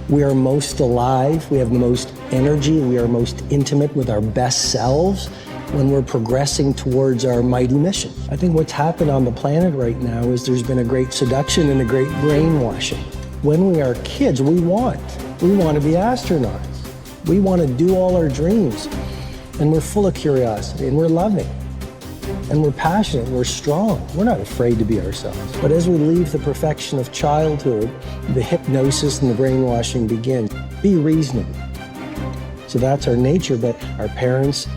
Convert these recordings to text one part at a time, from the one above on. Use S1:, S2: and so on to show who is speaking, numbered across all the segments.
S1: We are most alive, we have the most energy, we are most intimate with our best selves when we're progressing towards our mighty mission. I think what's happened on the planet right now is there's been a great seduction and a great brainwashing. When we are kids, we want to be astronauts. We want to do all our dreams. And we're full of curiosity, and we're loving, and we're passionate, we're strong. We're not afraid to be ourselves. But as we leave the perfection of childhood, the hypnosis and the brainwashing begins. Be reasonable. So that's our nature, but our parents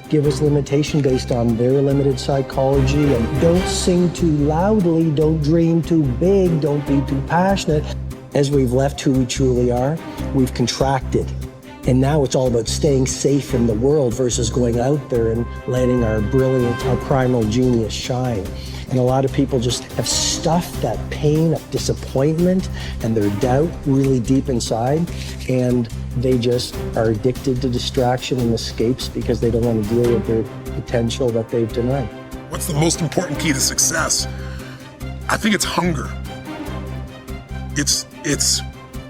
S1: give us limitation based on their limited psychology. And don't sing too loudly, don't dream too big, don't be too passionate. As we've left who we truly are, we've contracted. And now it's all about staying safe in the world versus going out there and letting our brilliant, our primal genius shine. And a lot of people just have stuffed that pain of disappointment and their doubt really deep inside. And they just are addicted to distraction and escapes because they don't want to deal with their potential that they've denied.
S2: What's the most important key to success? I think it's hunger. It's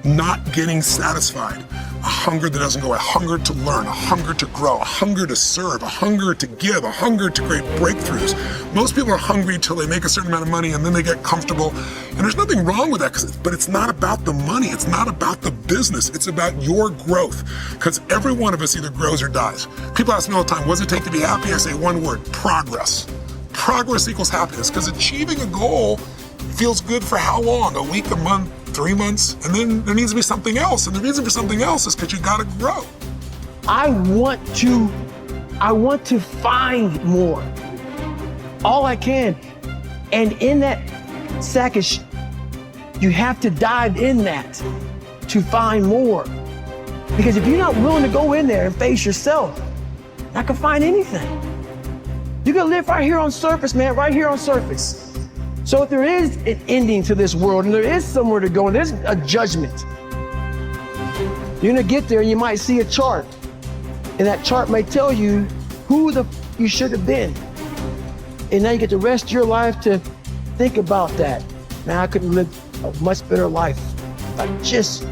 S2: not getting satisfied. A hunger that doesn't go, a hunger to learn, a hunger to grow, a hunger to serve, a hunger to give, a hunger to create breakthroughs. Most people are hungry until they make a certain amount of money and then they get comfortable. And there's nothing wrong with that, but it's not about the money. It's not about the business. It's about your growth. Because every one of us either grows or dies. People ask me all the time, what does it take to be happy? I say one word, progress. Progress equals happiness, because achieving a goal feels good for how long? A week, a month, 3 months, and then there needs to be something else. And the reason for something else is because you gotta grow.
S3: I want to find more. All I can. And in that sack of you have to dive in that to find more. Because if you're not willing to go in there and face yourself, I can find anything. You can live right here on surface, man, right here on surface. So if there is an ending to this world and there is somewhere to go and there's a judgment, you're gonna get there and you might see a chart. And that chart may tell you who you should have been. And now you get the rest of your life to think about that. Now I could live a much better life if I just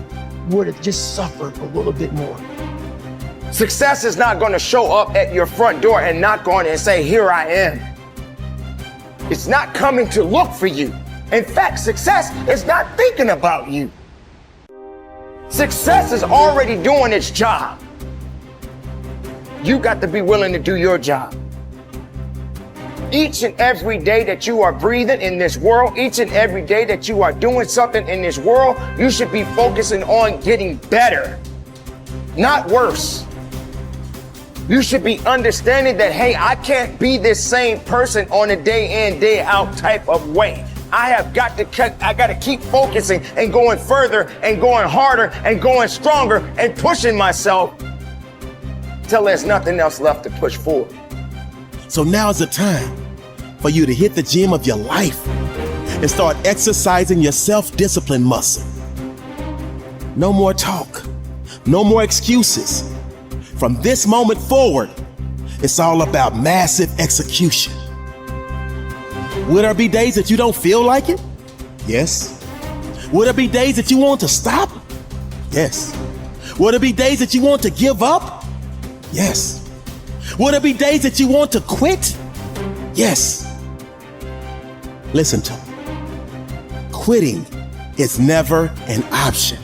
S3: would have just suffered a little bit more.
S4: Success is not gonna show up at your front door and knock on it and say, here I am. It's not coming to look for you. In fact, success is not thinking about you. Success is already doing its job. You got to be willing to do your job. Each and every day that you are breathing in this world, each and every day that you are doing something in this world, you should be focusing on getting better, not worse. You should be understanding that, hey, I can't be this same person on a day in, day out type of way. I got to keep focusing and going further and going harder and going stronger and pushing myself till there's nothing else left to push forward.
S5: So now's the time for you to hit the gym of your life and start exercising your self-discipline muscle. No more talk, no more excuses. From this moment forward, it's all about massive execution. Will there be days that you don't feel like it? Yes. Will there be days that you want to stop? Yes. Will there be days that you want to give up? Yes. Will there be days that you want to quit? Yes. Listen to me. Quitting is never an option.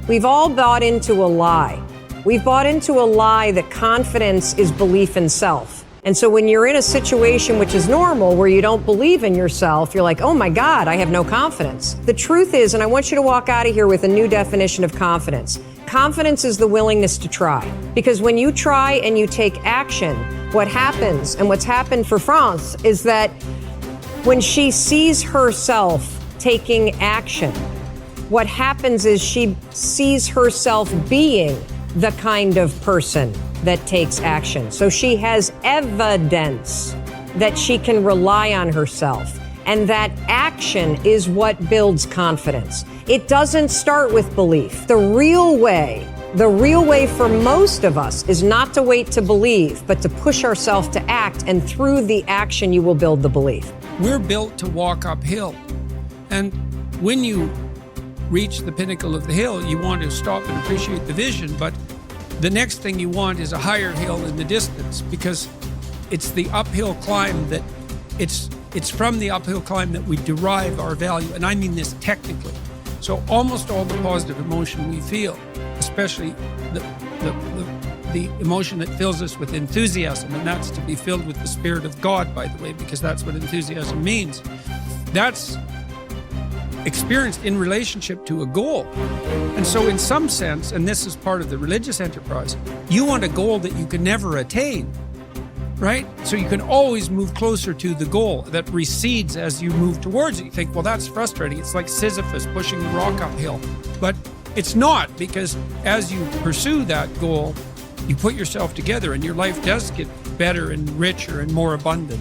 S6: We've all bought into a lie. We've bought into a lie that confidence is belief in self. And so when you're in a situation which is normal, where you don't believe in yourself, you're like, oh my God, I have no confidence. The truth is, and I want you to walk out of here with a new definition of confidence. Confidence is the willingness to try. Because when you try and you take action, what happens, and what's happened for France, is that when she sees herself taking action, what happens is she sees herself being the kind of person that takes action. So she has evidence that she can rely on herself. And that action is what builds confidence. It doesn't start with belief. The real way for most of us is not to wait to believe, but to push ourselves to act. And through the action, you will build the belief.
S7: We're built to walk uphill. And when you reach the pinnacle of the hill, you want to stop and appreciate the vision, but the next thing you want is a higher hill in the distance, because it's the uphill climb that it's from the uphill climb that we derive our value, and I mean this technically. So almost all the positive emotion we feel, especially the emotion that fills us with enthusiasm, and that's to be filled with the Spirit of God, by the way, because that's what enthusiasm means. That's experienced in relationship to a goal. And so in some sense, and this is part of the religious enterprise, you want a goal that you can never attain, right? So you can always move closer to the goal that recedes as you move towards it. You think, well, that's frustrating. It's like Sisyphus pushing the rock uphill. But it's not, because as you pursue that goal, you put yourself together and your life does get better and richer and more abundant.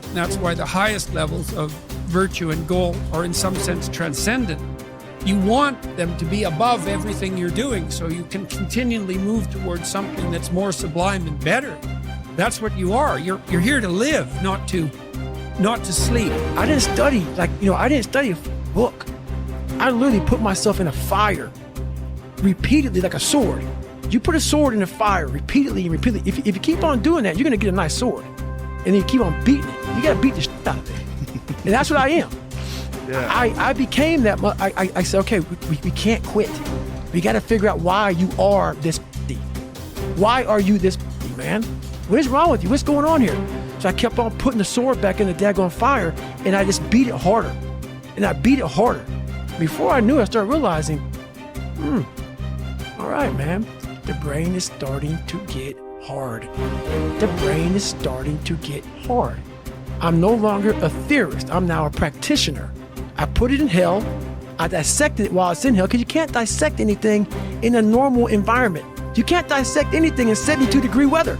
S7: And that's why the highest levels of virtue and goal are in some sense transcendent. You want them to be above everything you're doing so you can continually move towards something that's more sublime and better. That's what you are. You're here to live, not to sleep.
S3: I didn't study, I didn't study a book. I literally put myself in a fire repeatedly like a sword. You put a sword in the fire repeatedly and repeatedly. If you keep on doing that, you're going to get a nice sword. And then you keep on beating it. You got to beat the shit out of it. And that's what I am. Yeah. I became that. I said, okay, we can't quit. We got to figure out why you are this. Why are you this, man? What is wrong with you? What's going on here? So I kept on putting the sword back in the daggone fire, and I just beat it harder. And I beat it harder. Before I knew it, I started realizing, all right, man, the brain is starting to get hard. The brain is starting to get hard. I'm no longer a theorist. I'm now a practitioner. I put it in hell. I dissected it while it's in hell, because you can't dissect anything in a normal environment. You can't dissect anything in 72-degree weather.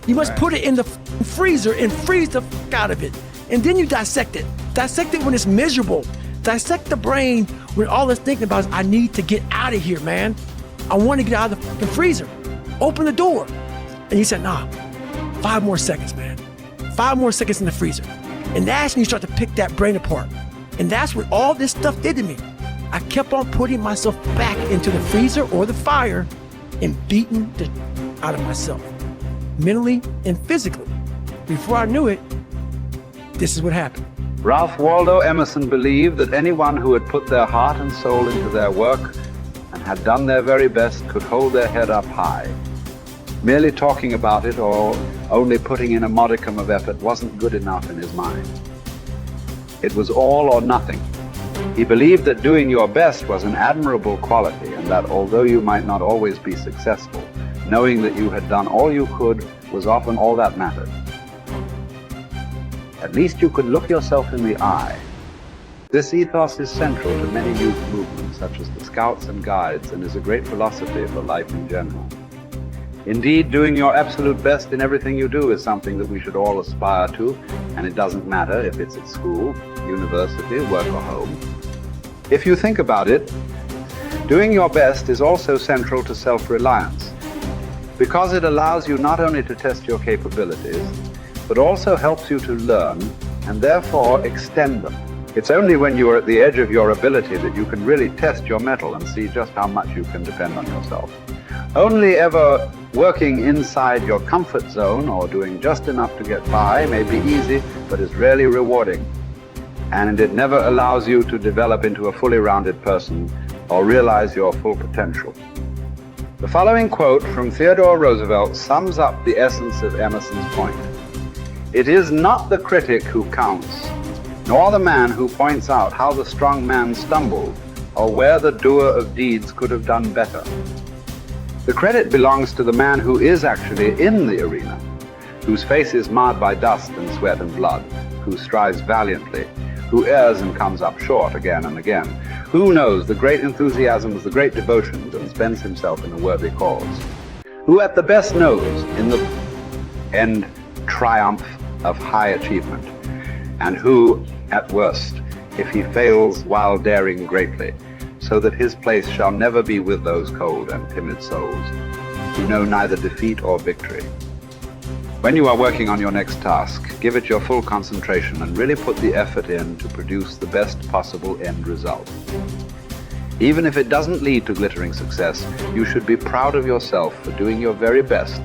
S3: You must put it in the freezer and freeze the fuck out of it. And then you dissect it. Dissect it when it's miserable. Dissect the brain when all it's thinking about is, I need to get out of here, man. I want to get out of the fucking freezer. Open the door. And you said, nah, 5 more seconds, man. 5 more seconds in the freezer. And that's when you start to pick that brain apart. And that's what all this stuff did to me. I kept on putting myself back into the freezer or the fire and beating the out of myself, mentally and physically. Before I knew it, this is what happened.
S8: Ralph Waldo Emerson believed that anyone who had put their heart and soul into their work and had done their very best could hold their head up high. Merely talking about it or only putting in a modicum of effort wasn't good enough in his mind. It was all or nothing. He believed that doing your best was an admirable quality, and that although you might not always be successful, knowing that you had done all you could was often all that mattered. At least you could look yourself in the eye. This ethos is central to many youth movements, such as the Scouts and Guides, and is a great philosophy for life in general. Indeed, doing your absolute best in everything you do is something that we should all aspire to, and it doesn't matter if it's at school, university, work, or home. If you think about it, doing your best is also central to self-reliance, because it allows you not only to test your capabilities, but also helps you to learn and therefore extend them. It's only when you are at the edge of your ability that you can really test your mettle and see just how much you can depend on yourself. Only ever working inside your comfort zone or doing just enough to get by may be easy, but is rarely rewarding. And it never allows you to develop into a fully rounded person or realize your full potential. The following quote from Theodore Roosevelt sums up the essence of Emerson's point. It is not the critic who counts, nor the man who points out how the strong man stumbled, or where the doer of deeds could have done better. The credit belongs to the man who is actually in the arena, whose face is marred by dust and sweat and blood, who strives valiantly, who errs and comes up short again and again, who knows the great enthusiasms, the great devotions, and spends himself in a worthy cause, who at the best knows in the end triumph of high achievement, and who, at worst, if he fails while daring greatly, so that his place shall never be with those cold and timid souls, who know neither defeat or victory. When you are working on your next task, give it your full concentration and really put the effort in to produce the best possible end result. Even if it doesn't lead to glittering success, you should be proud of yourself for doing your very best.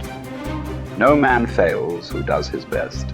S8: No man fails who does his best.